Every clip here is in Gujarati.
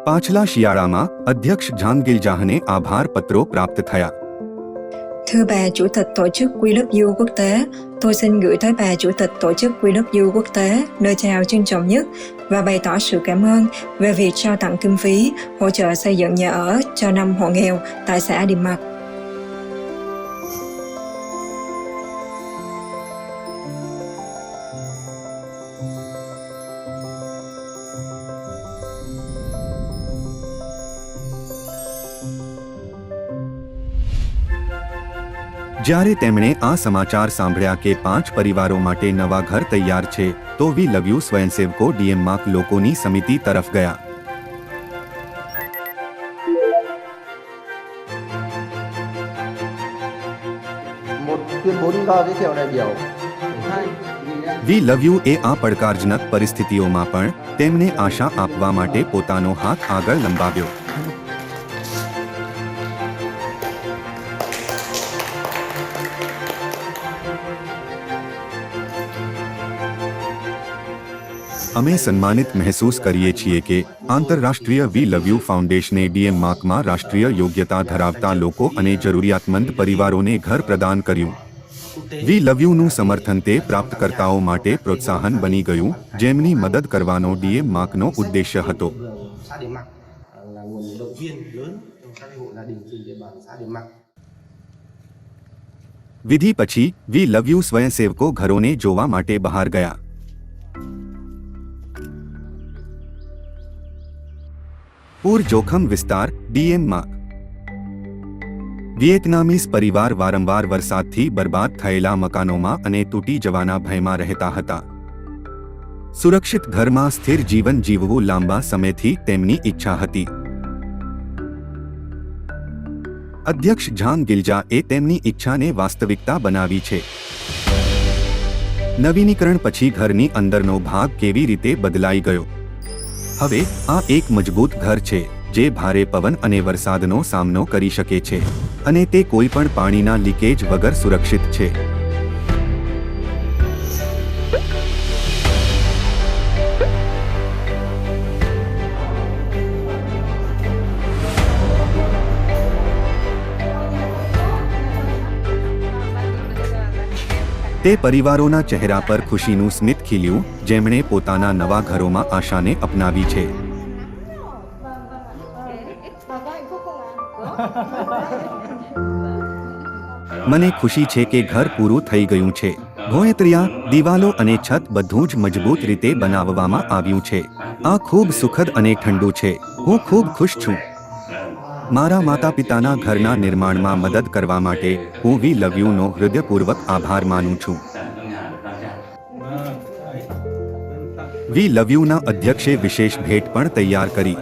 પાછલા શિયાળામાં અધ્યક્ષ Zhang Gilzhahને આભાર પત્રો પ્રાપ્ત થયા. Thưa bà Chủ tịch Tổ chức We Love You quốc tế, tôi xin gửi tới bà Chủ tịch Tổ chức We Love You quốc tế lời chào trân trọng nhất và bày tỏ sự cảm ơn về việc trao tặng kinh phí hỗ trợ xây dựng nhà ở cho 5 hộ nghèo tại xã Điềm Mạc. જ્યારે તેમણે આ સમાચાર સાંભળ્યા કે 5 પરિવારો માટે નવા ઘર તૈયાર છે તો વી લવ યુ સ્વયંસેવકો ડીએમ માર્ક લોકોની સમિતિ તરફ ગયા. વી લવ યુ એ આ પડકારજનક પરિસ્થિતિઓમાં પણ તેમને આશા આપવા માટે પોતાનો હાથ આગળ લંબાવ્યો. અમે સન્માનિત મહેસૂસ કરીએ છીએ કે આંતરરાષ્ટ્રીય વી લવ યુ ફાઉન્ડેશને ડીએમ માર્કમાં રાષ્ટ્રીય યોગ્યતા ધરાવતા લોકો અને જરૂરિયાતમંદ પરિવારોને ઘર પ્રદાન કર્યું. વી લવ યુનું સમર્થન તે પ્રાપ્તકર્તાઓ માટે પ્રોત્સાહન બની ગયું જેમની મદદ કરવાનો ડીએમ માર્કનો ઉદ્દેશ્ય હતો. વિધિ પછી વી લવ યુ સ્વયંસેવકો ઘરોને જોવા માટે બહાર ગયા. પૂર જોખમ વિસ્તાર ડીએમ માર્ક. વિયેતનામીઝ પરિવાર વારંવાર વરસાદથી બરબાદ થયેલા મકાનોમાં અને તૂટી જવાના ભયમાં રહેતા હતા. સુરક્ષિત ઘરમાં સ્થિર જીવન જીવવું લાંબા સમયથી તેમની ઈચ્છા હતી. અધ્યક્ષ Zhang Gilzhahe તેમની ઈચ્છાને વાસ્તવિકતા બનાવી છે. નવીનીકરણ પછી ઘરની અંદરનો ભાગ કેવી રીતે બદલાઈ ગયો. હવે આ એક મજબૂત ઘર છે જે ભારે પવન અને વરસાદનો સામનો કરી શકે છે અને તે કોઈ પણ પાણીના લીકેજ વગર સુરક્ષિત છે. તે પરિવારોના ચહેરા પર ખુશીનું સ્મિત ખીલ્યું જેમણે પોતાના નવા ઘરોમાં આશાને અપનાવી છે. મને ખુશી છે કે ઘર પૂરું થઈ ગયું છે. ભોંયતરિયા, દિવાલો અને છત બધું જ મજબૂત રીતે બનાવવામાં આવ્યું છે. આ ખૂબ સુખદ અને ઠંડુ છે. હું ખૂબ ખુશ છું. મારા માતા પિતાના ઘરના નિર્માણમાં મદદ કરવા માટે હું વી લવ યુનો હૃદયપૂર્વક આભાર માનું છું. વી લવ યુના અધ્યક્ષે વિશેષ ભેટ પણ તૈયાર કરી.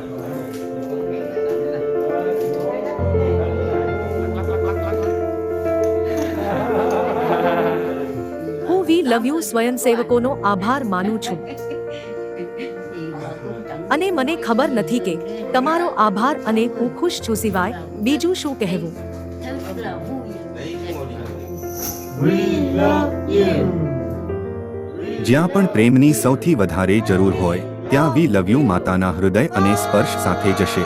હું વી લવ યુ સ્વયંસેવકોનો આભાર માનું છું અને મને ખબર નથી કે તમારો આભાર અને હું ખુશ છું સિવાય બીજું શું કહેવું. જ્યાં પણ પ્રેમની સૌથી વધારે જરૂર હોય ત્યાં વી લવ યુ માતાના હૃદય અને સ્પર્શ સાથે જશે.